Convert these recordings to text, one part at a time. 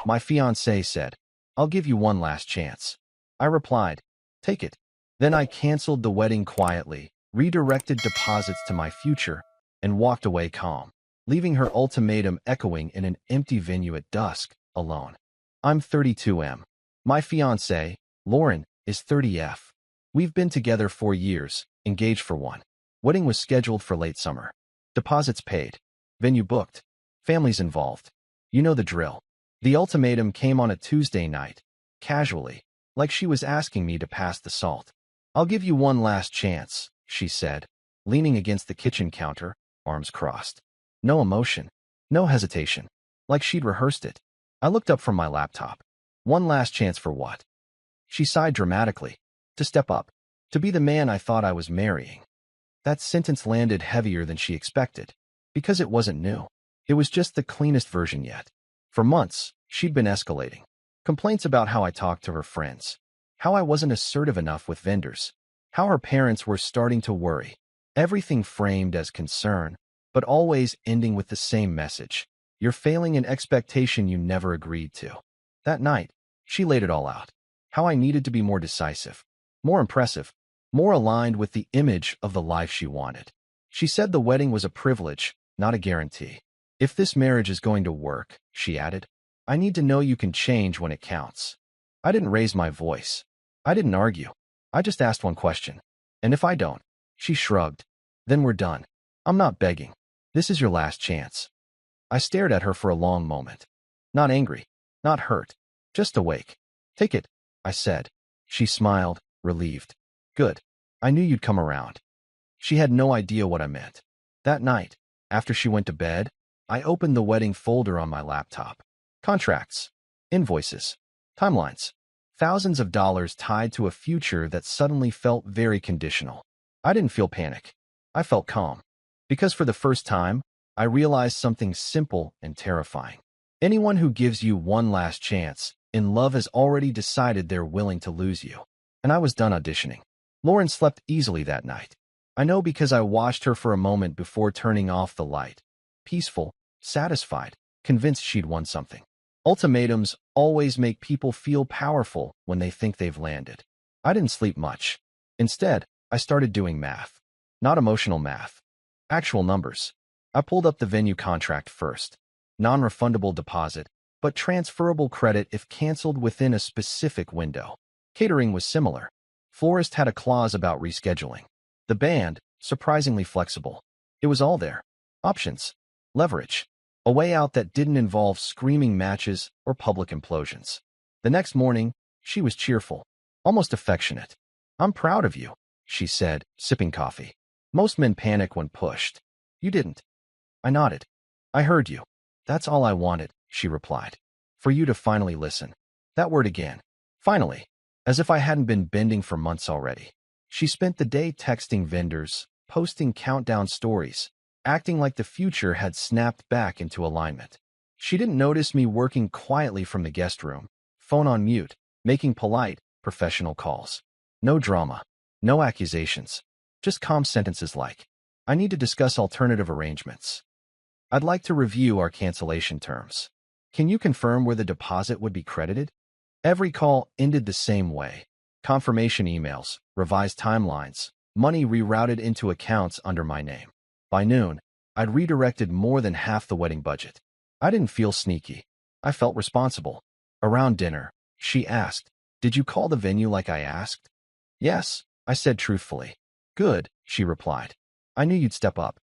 My fiancé said, "I'll give you one last chance." I replied, "Take it." Then I canceled the wedding quietly, redirected deposits to my future, and walked away calm, leaving her ultimatum echoing in an empty venue at dusk, alone. I'm 32M. My fiancé, Lauren, is 30F. We've been together 4 years, engaged for 1. Wedding was scheduled for late summer. Deposits paid. Venue booked. Families involved. You know the drill. The ultimatum came on a Tuesday night, casually, like she was asking me to pass the salt. "I'll give you one last chance," she said, leaning against the kitchen counter, arms crossed. No emotion. No hesitation. Like she'd rehearsed it. I looked up from my laptop. One last chance for what? She sighed dramatically. To step up. To be the man I thought I was marrying. That sentence landed heavier than she expected. Because it wasn't new. It was just the cleanest version yet. For months, she'd been escalating. Complaints about how I talked to her friends. How I wasn't assertive enough with vendors. How her parents were starting to worry. Everything framed as concern, but always ending with the same message. You're failing an expectation you never agreed to. That night, she laid it all out. How I needed to be more decisive, more impressive, more aligned with the image of the life she wanted. She said the wedding was a privilege, not a guarantee. If this marriage is going to work, she added, I need to know you can change when it counts. I didn't raise my voice. I didn't argue. I just asked one question. And if I don't? She shrugged. Then we're done. I'm not begging. This is your last chance. I stared at her for a long moment. Not angry, not hurt, just awake. Take it, I said. She smiled, relieved. Good. I knew you'd come around. She had no idea what I meant. That night, after she went to bed, I opened the wedding folder on my laptop. Contracts, invoices, timelines, thousands of dollars tied to a future that suddenly felt very conditional. I didn't feel panic. I felt calm. Because for the first time, I realized something simple and terrifying. Anyone who gives you one last chance in love has already decided they're willing to lose you. And I was done auditioning. Lauren slept easily that night. I know because I watched her for a moment before turning off the light. Peaceful, satisfied, convinced she'd won something. Ultimatums always make people feel powerful when they think they've landed. I didn't sleep much. Instead, I started doing math. Not emotional math. Actual numbers. I pulled up the venue contract first. Non-refundable deposit, but transferable credit if canceled within a specific window. Catering was similar. Florist had a clause about rescheduling. The band, surprisingly flexible. It was all there. Options. Leverage. A way out that didn't involve screaming matches or public implosions. The next morning, she was cheerful, almost affectionate. I'm proud of you, she said, sipping coffee. Most men panic when pushed. You didn't. I nodded. I heard you. That's all I wanted, she replied. For you to finally listen. That word again. Finally. As if I hadn't been bending for months already. She spent the day texting vendors, posting countdown stories, acting like the future had snapped back into alignment. She didn't notice me working quietly from the guest room, phone on mute, making polite, professional calls. No drama. No accusations. Just calm sentences like, I need to discuss alternative arrangements. I'd like to review our cancellation terms. Can you confirm where the deposit would be credited? Every call ended the same way. Confirmation emails, revised timelines, money rerouted into accounts under my name. By noon, I'd redirected more than half the wedding budget. I didn't feel sneaky. I felt responsible. Around dinner, she asked, Did you call the venue like I asked? Yes, I said truthfully. Good, she replied. I knew you'd step up.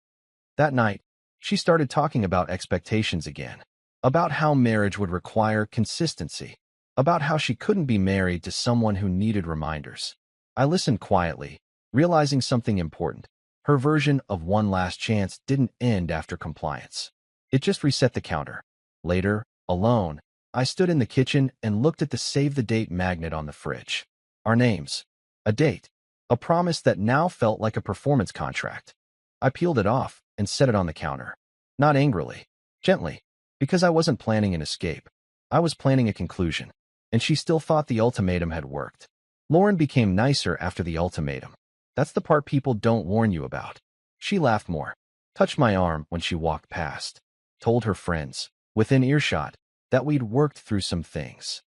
That night, she started talking about expectations again. About how marriage would require consistency. About how she couldn't be married to someone who needed reminders. I listened quietly, realizing something important. Her version of one last chance didn't end after compliance. It just reset the counter. Later, alone, I stood in the kitchen and looked at the save-the-date magnet on the fridge. Our names. A date. A promise that now felt like a performance contract. I peeled it off and set it on the counter. Not angrily. Gently. Because I wasn't planning an escape. I was planning a conclusion. And she still thought the ultimatum had worked. Lauren became nicer after the ultimatum. That's the part people don't warn you about. She laughed more. Touched my arm when she walked past. Told her friends. Within earshot. that we'd worked through some things.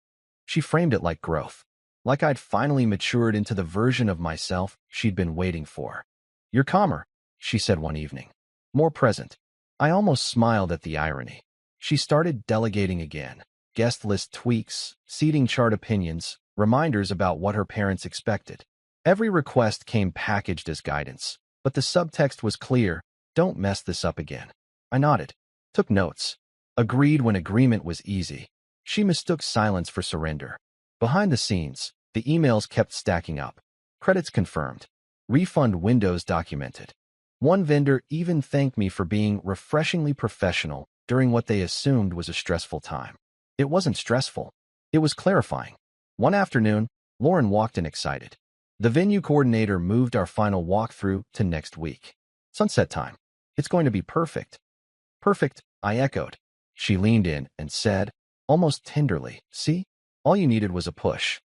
She framed it like growth, like I'd finally matured into the version of myself she'd been waiting for. "You're calmer," she said one evening. "More present." I almost smiled at the irony. She started delegating again. Guest list tweaks, seating chart opinions, reminders about what her parents expected. Every request came packaged as guidance, but the subtext was clear: don't mess this up again. I nodded, took notes, agreed when agreement was easy. She mistook silence for surrender. Behind the scenes, the emails kept stacking up. Credits confirmed. Refund windows documented. One vendor even thanked me for being refreshingly professional during what they assumed was a stressful time. It wasn't stressful. It was clarifying. One afternoon, Lauren walked in excited. The venue coordinator moved our final walkthrough to next week. Sunset time. It's going to be perfect. Perfect, I echoed. She leaned in and said, almost tenderly, "See? All you needed was a push."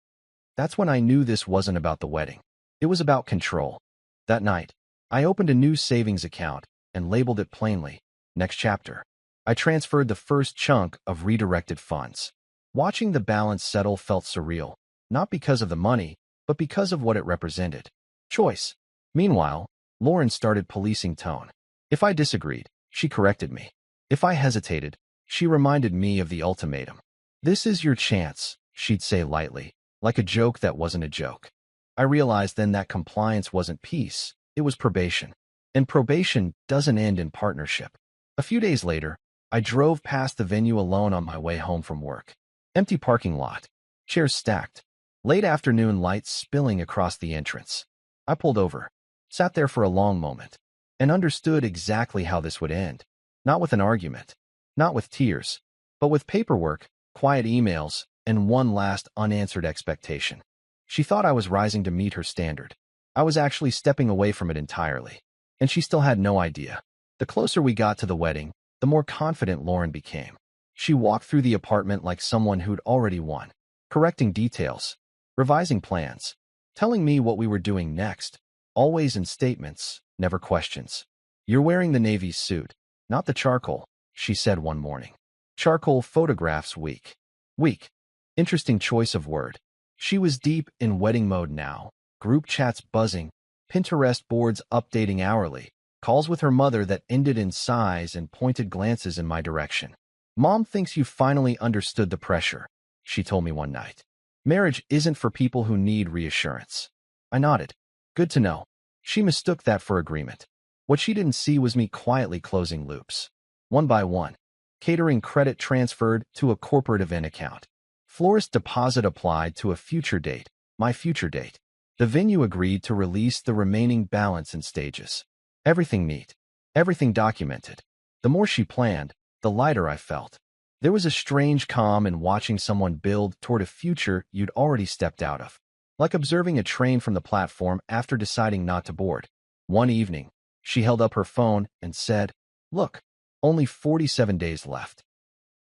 That's when I knew this wasn't about the wedding. It was about control. That night, I opened a new savings account and labeled it plainly, "Next Chapter." I transferred the first chunk of redirected funds. Watching the balance settle felt surreal, not because of the money, but because of what it represented. Choice. Meanwhile, Lauren started policing tone. If I disagreed, she corrected me. If I hesitated, she reminded me of the ultimatum. "This is your chance," she'd say lightly, like a joke that wasn't a joke. I realized then that compliance wasn't peace, it was probation. And probation doesn't end in partnership. A few days later, I drove past the venue alone on my way home from work. Empty parking lot, chairs stacked, late afternoon lights spilling across the entrance. I pulled over, sat there for a long moment, and understood exactly how this would end. Not with an argument, not with tears, but with paperwork, quiet emails, and one last unanswered expectation. She thought I was rising to meet her standard. I was actually stepping away from it entirely, and she still had no idea. The closer we got to the wedding, the more confident Lauren became. She walked through the apartment like someone who'd already won, correcting details, revising plans, telling me what we were doing next, always in statements, never questions. "You're wearing the navy suit, not the charcoal," she said one morning. Charcoal photographs weak. Weak. Interesting choice of word. She was deep in wedding mode now, group chats buzzing, Pinterest boards updating hourly, calls with her mother that ended in sighs and pointed glances in my direction. "Mom thinks you finally understood the pressure," she told me one night. "Marriage isn't for people who need reassurance." I nodded. Good to know. She mistook that for agreement. What she didn't see was me quietly closing loops. One by one. Catering credit transferred to a corporate event account. Florist deposit applied to a future date, my future date. The venue agreed to release the remaining balance in stages. Everything neat. Everything documented. The more she planned, the lighter I felt. There was a strange calm in watching someone build toward a future you'd already stepped out of. Like observing a train from the platform after deciding not to board. One evening, she held up her phone and said, "Look, only 47 days left."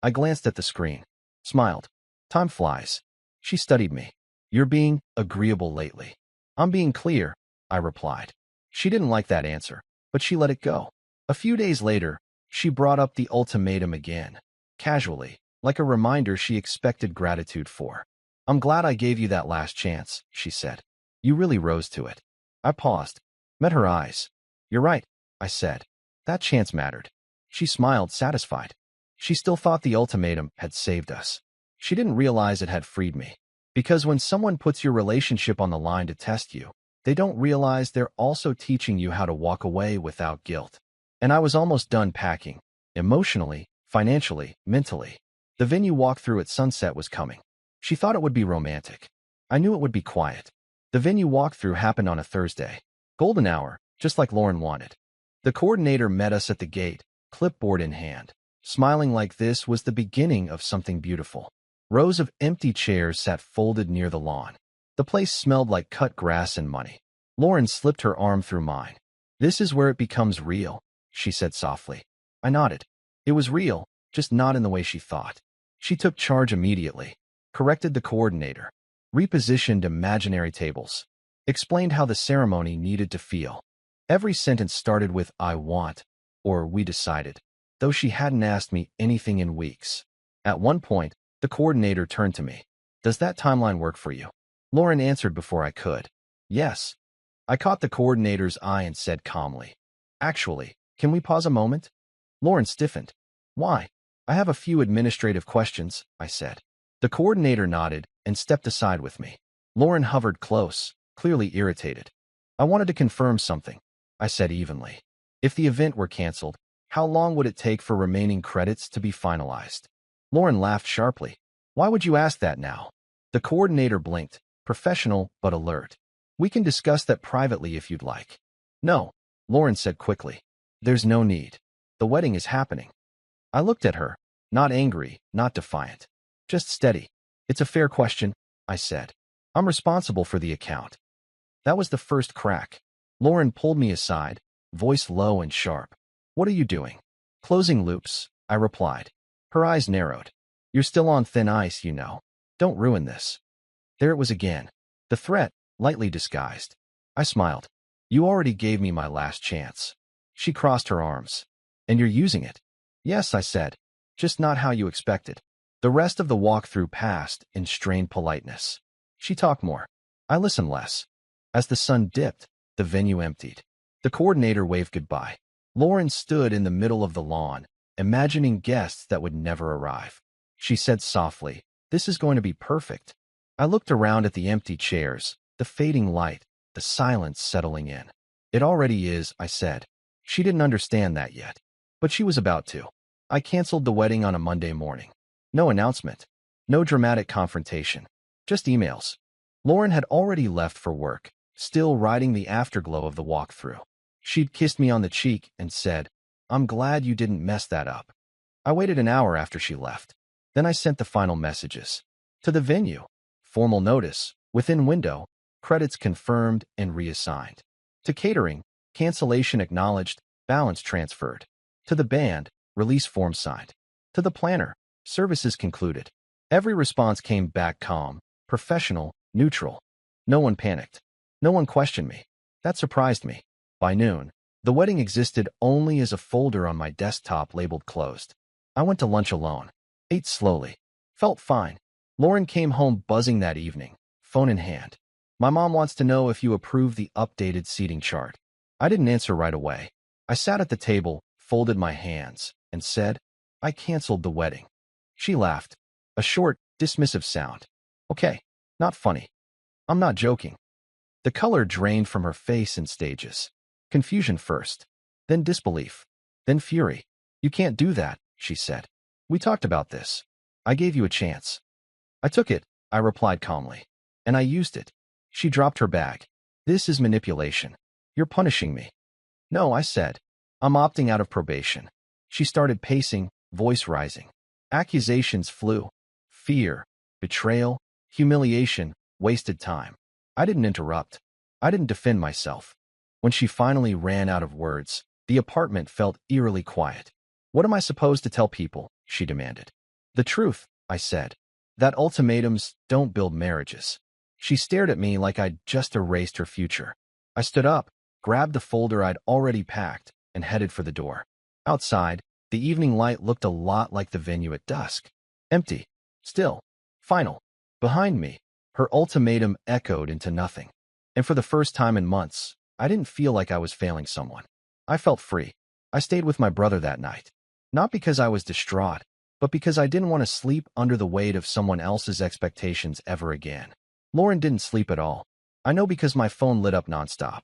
I glanced at the screen, smiled. Time flies. She studied me. "You're being agreeable lately." "I'm being clear," I replied. She didn't like that answer, but she let it go. A few days later, she brought up the ultimatum again, casually, like a reminder she expected gratitude for. "I'm glad I gave you that last chance," she said. "You really rose to it." I paused, met her eyes. "You're right," I said. "That chance mattered." She smiled, satisfied. She still thought the ultimatum had saved us. She didn't realize it had freed me. Because when someone puts your relationship on the line to test you, they don't realize they're also teaching you how to walk away without guilt. And I was almost done packing, emotionally, financially, mentally. The venue walkthrough at sunset was coming. She thought it would be romantic. I knew it would be quiet. The venue walkthrough happened on a Thursday. Golden hour, just like Lauren wanted. The coordinator met us at the gate, clipboard in hand. Smiling like this was the beginning of something beautiful. Rows of empty chairs sat folded near the lawn. The place smelled like cut grass and money. Lauren slipped her arm through mine. "This is where it becomes real," she said softly. I nodded. It was real, just not in the way she thought. She took charge immediately, corrected the coordinator, repositioned imaginary tables, explained how the ceremony needed to feel. Every sentence started with "I want," or "we decided," though she hadn't asked me anything in weeks. At one point, the coordinator turned to me. Does that timeline work for you? Lauren answered before I could. Yes. I caught the coordinator's eye and said calmly, Actually, can we pause a moment? Lauren stiffened. Why? I have a few administrative questions, I said. The coordinator nodded and stepped aside with me. Lauren hovered close, clearly irritated. I wanted to confirm something, I said evenly. If the event were canceled, how long would it take for remaining credits to be finalized? Lauren laughed sharply. Why would you ask that now? The coordinator blinked, professional but alert. We can discuss that privately if you'd like. No, Lauren said quickly. There's no need. The wedding is happening. I looked at her, not angry, not defiant. Just steady. It's a fair question, I said. I'm responsible for the account. That was the first crack. Lauren pulled me aside, voice low and sharp. What are you doing? Closing loops, I replied. Her eyes narrowed. You're still on thin ice, you know. Don't ruin this. There it was again. The threat, lightly disguised. I smiled. You already gave me my last chance. She crossed her arms. And you're using it? Yes, I said. Just not how you expected. The rest of the walkthrough passed in strained politeness. She talked more. I listened less. As the sun dipped, the venue emptied. The coordinator waved goodbye. Lauren stood in the middle of the lawn, imagining guests that would never arrive. She said softly, This is going to be perfect. I looked around at the empty chairs, the fading light, the silence settling in. It already is, I said. She didn't understand that yet. But she was about to. I canceled the wedding on a Monday morning. No announcement. No dramatic confrontation. Just emails. Lauren had already left for work, still riding the afterglow of the walkthrough. She'd kissed me on the cheek and said, I'm glad you didn't mess that up. I waited an hour after she left. Then I sent the final messages. To the venue. Formal notice, within window, credits confirmed and reassigned. To catering, cancellation acknowledged, balance transferred. To the band, release form signed. To the planner, services concluded. Every response came back calm, professional, neutral. No one panicked. No one questioned me. That surprised me. By noon, the wedding existed only as a folder on my desktop labeled closed. I went to lunch alone. Ate slowly. Felt fine. Lauren came home buzzing that evening, phone in hand. My mom wants to know if you approve the updated seating chart. I didn't answer right away. I sat at the table, folded my hands, and said, I canceled the wedding. She laughed. A short, dismissive sound. Okay, not funny. I'm not joking. The color drained from her face in stages. Confusion first, then disbelief, then fury. You can't do that, she said. We talked about this. I gave you a chance. I took it, I replied calmly. And I used it. She dropped her bag. This is manipulation. You're punishing me. No, I said. I'm opting out of probation. She started pacing, voice rising. Accusations flew. Fear, betrayal, humiliation, wasted time. I didn't interrupt. I didn't defend myself. When she finally ran out of words, the apartment felt eerily quiet. What am I supposed to tell people? She demanded. The truth, I said. That ultimatums don't build marriages. She stared at me like I'd just erased her future. I stood up, grabbed the folder I'd already packed, and headed for the door. Outside, the evening light looked a lot like the venue at dusk. Empty. Still. Final. Behind me, her ultimatum echoed into nothing. And for the first time in months, I didn't feel like I was failing someone. I felt free. I stayed with my brother that night. Not because I was distraught, but because I didn't want to sleep under the weight of someone else's expectations ever again. Lauren didn't sleep at all. I know because my phone lit up nonstop.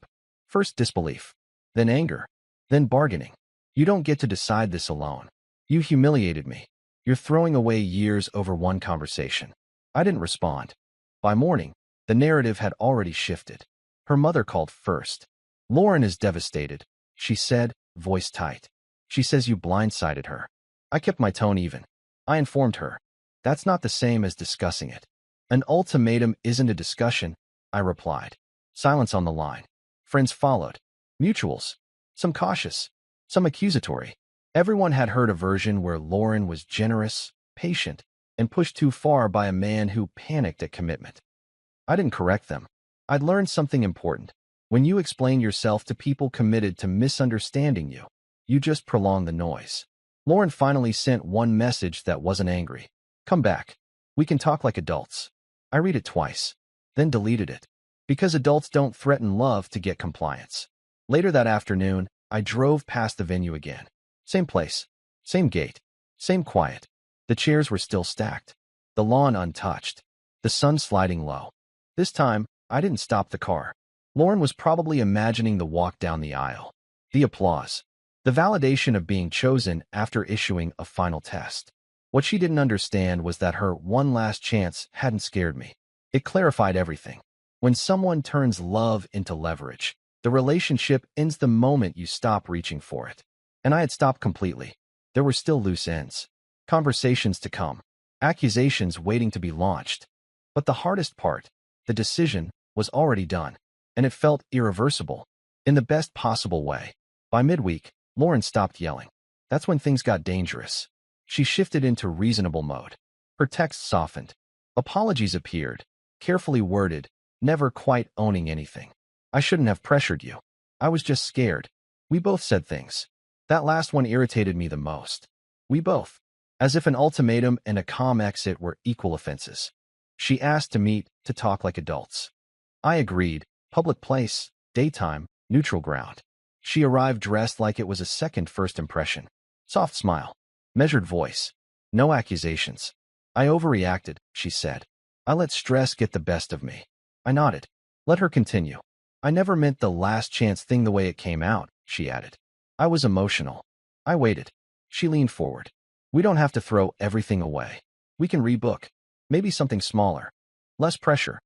First disbelief, then anger, then bargaining. You don't get to decide this alone. You humiliated me. You're throwing away years over one conversation. I didn't respond. By morning, the narrative had already shifted. Her mother called first. Lauren is devastated, she said, voice tight. She says you blindsided her. I kept my tone even. I informed her. That's not the same as discussing it. An ultimatum isn't a discussion, I replied. Silence on the line. Friends followed. Mutuals. Some cautious. Some accusatory. Everyone had heard a version where Lauren was generous, patient, and pushed too far by a man who panicked at commitment. I didn't correct them. I'd learned something important. When you explain yourself to people committed to misunderstanding you, you just prolong the noise. Lauren finally sent one message that wasn't angry. Come back. We can talk like adults. I read it twice, then deleted it. Because adults don't threaten love to get compliance. Later that afternoon, I drove past the venue again. Same place, same gate, same quiet. The chairs were still stacked, the lawn untouched, the sun sliding low. This time, I didn't stop the car. Lauren was probably imagining the walk down the aisle, the applause, the validation of being chosen after issuing a final test. What she didn't understand was that her one last chance hadn't scared me. It clarified everything. When someone turns love into leverage, the relationship ends the moment you stop reaching for it. And I had stopped completely. There were still loose ends, conversations to come, accusations waiting to be launched. But the hardest part, the decision, was already done, and it felt irreversible, in the best possible way. By midweek, Lauren stopped yelling. That's when things got dangerous. She shifted into reasonable mode. Her texts softened. Apologies appeared, carefully worded, never quite owning anything. I shouldn't have pressured you. I was just scared. We both said things. That last one irritated me the most. We both. As if an ultimatum and a calm exit were equal offenses. She asked to meet, to talk like adults. I agreed. Public place, daytime, neutral ground. She arrived dressed like it was a second first impression. Soft smile. Measured voice. No accusations. I overreacted, she said. I let stress get the best of me. I nodded. Let her continue. I never meant the last chance thing the way it came out, she added. I was emotional. I waited. She leaned forward. We don't have to throw everything away. We can rebook. Maybe something smaller. Less pressure.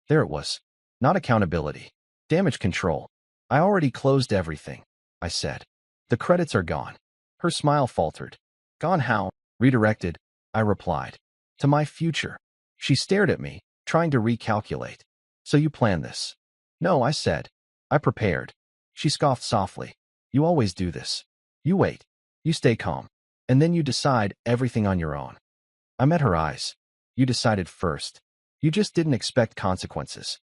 There it was. Not accountability. Damage control. I already closed everything, I said. The credits are gone. Her smile faltered. Gone how? Redirected, I replied. To my future. She stared at me, trying to recalculate. So you planned this? No, I said. I prepared. She scoffed softly. You always do this. You wait. You stay calm. And then you decide everything on your own. I met her eyes. You decided first. You just didn't expect consequences.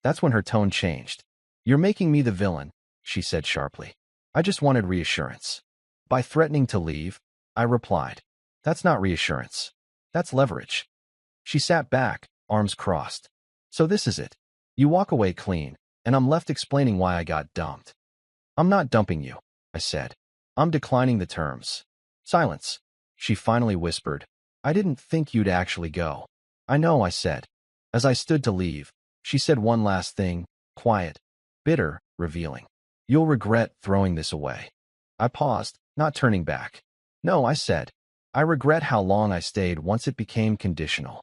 That's when her tone changed. You're making me the villain, she said sharply. I just wanted reassurance. By threatening to leave, I replied. That's not reassurance. That's leverage. She sat back, arms crossed. So this is it. You walk away clean, and I'm left explaining why I got dumped. I'm not dumping you, I said. I'm declining the terms. Silence. She finally whispered. I didn't think you'd actually go. I know, I said. As I stood to leave, she said one last thing, quiet, bitter, revealing. You'll regret throwing this away. I paused, not turning back. No, I said. I regret how long I stayed once it became conditional.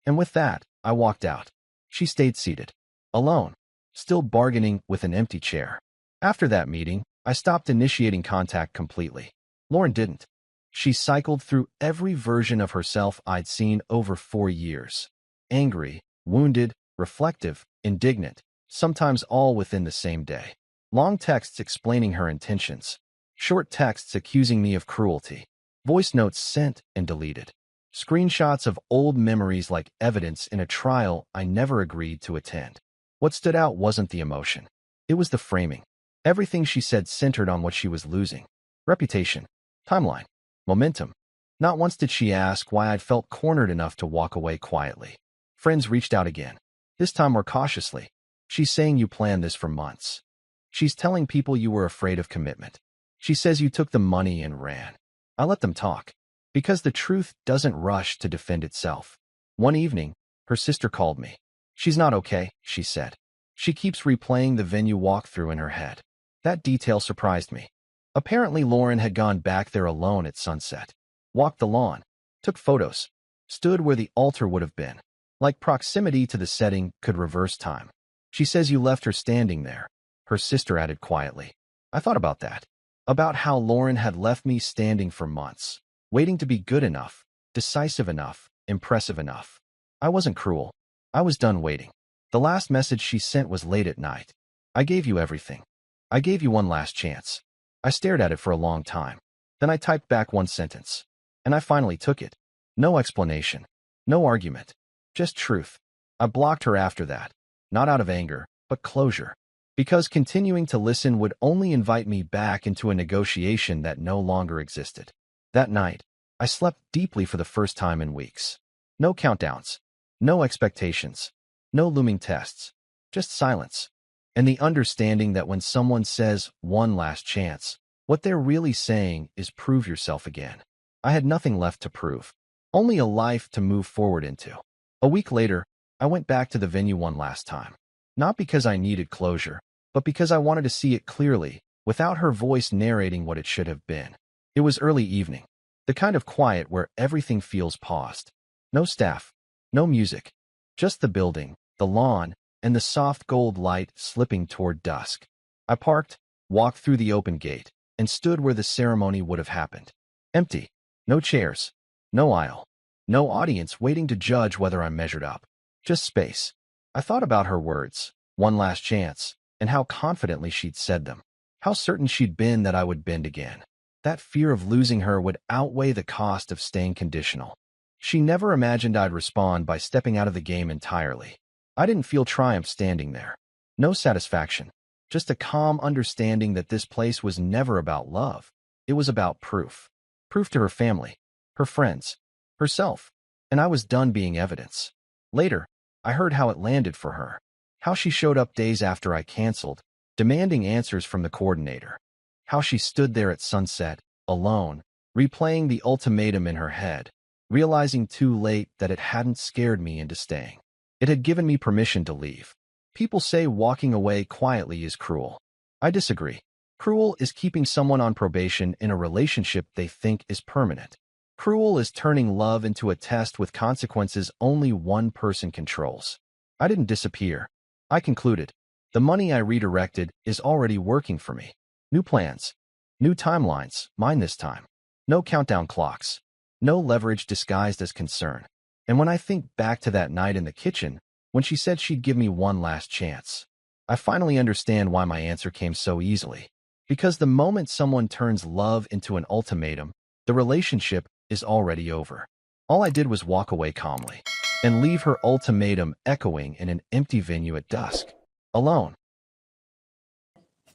And with that, I walked out. She stayed seated. Alone. Still bargaining with an empty chair. After that meeting, I stopped initiating contact completely. Lauren didn't. She cycled through every version of herself I'd seen over 4 years. Angry, wounded, reflective, indignant, sometimes all within the same day. Long texts explaining her intentions. Short texts accusing me of cruelty. Voice notes sent and deleted. Screenshots of old memories like evidence in a trial I never agreed to attend. What stood out wasn't the emotion. It was the framing. Everything she said centered on what she was losing. Reputation. Timeline. Momentum. Not once did she ask why I'd felt cornered enough to walk away quietly. Friends reached out again. This time more cautiously. She's saying you planned this for months. She's telling people you were afraid of commitment. She says you took the money and ran. I let them talk. Because the truth doesn't rush to defend itself. One evening, her sister called me. She's not okay, she said. She keeps replaying the venue walkthrough in her head. That detail surprised me. Apparently Lauren had gone back there alone at sunset. Walked the lawn. Took photos. Stood where the altar would have been. Like proximity to the setting could reverse time. She says you left her standing there. Her sister added quietly. I thought about that. About how Lauren had left me standing for months. Waiting to be good enough, decisive enough, impressive enough. I wasn't cruel. I was done waiting. The last message she sent was late at night. I gave you everything. I gave you one last chance. I stared at it for a long time. Then I typed back one sentence. And I finally took it. No explanation. No argument. Just truth. I blocked her after that. Not out of anger, but closure. Because continuing to listen would only invite me back into a negotiation that no longer existed. That night, I slept deeply for the first time in weeks. No countdowns, no expectations, no looming tests, just silence. And the understanding that when someone says one last chance, what they're really saying is prove yourself again. I had nothing left to prove, only a life to move forward into. A week later, I went back to the venue one last time. Not because I needed closure, but because I wanted to see it clearly, without her voice narrating what it should have been. It was early evening, the kind of quiet where everything feels paused. No staff, no music, just the building, the lawn, and the soft gold light slipping toward dusk. I parked, walked through the open gate, and stood where the ceremony would have happened. Empty. No chairs. No aisle. No audience waiting to judge whether I measured up. Just space. I thought about her words, one last chance, and how confidently she'd said them. How certain she'd been that I would bend again. That fear of losing her would outweigh the cost of staying conditional. She never imagined I'd respond by stepping out of the game entirely. I didn't feel triumph standing there. No satisfaction. Just a calm understanding that this place was never about love. It was about proof. Proof to her family, her friends, herself. And I was done being evidence. Later, I heard how it landed for her. How she showed up days after I canceled, demanding answers from the coordinator. How she stood there at sunset, alone, replaying the ultimatum in her head, realizing too late that it hadn't scared me into staying. It had given me permission to leave. People say walking away quietly is cruel. I disagree. Cruel is keeping someone on probation in a relationship they think is permanent. Cruel is turning love into a test with consequences only one person controls. I didn't disappear. I concluded. The money I redirected is already working for me. New plans. New timelines, mine this time. No countdown clocks. No leverage disguised as concern. And when I think back to that night in the kitchen, when she said she'd give me one last chance, I finally understand why my answer came so easily. Because the moment someone turns love into an ultimatum, the relationship is already over. All I did was walk away calmly and leave her ultimatum echoing in an empty venue at dusk, alone.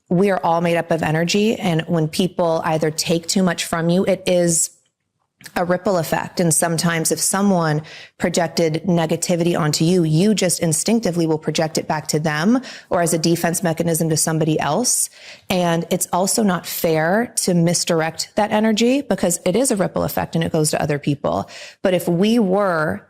We are all made up of energy, and when people either take too much from you, it is a ripple effect. And sometimes if someone projected negativity onto you, you just instinctively will project it back to them or as a defense mechanism to somebody else. And it's also not fair to misdirect that energy because it is a ripple effect and it goes to other people. But if we were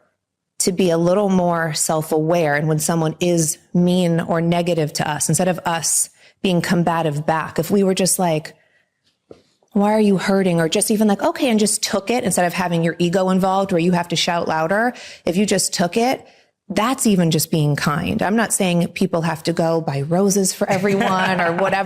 to be a little more self-aware, and when someone is mean or negative to us, instead of us being combative back, if we were just like, why are you hurting? Or just even like, okay, and just took it instead of having your ego involved where you have to shout louder. If you just took it, that's even just being kind. I'm not saying people have to go buy roses for everyone or whatever.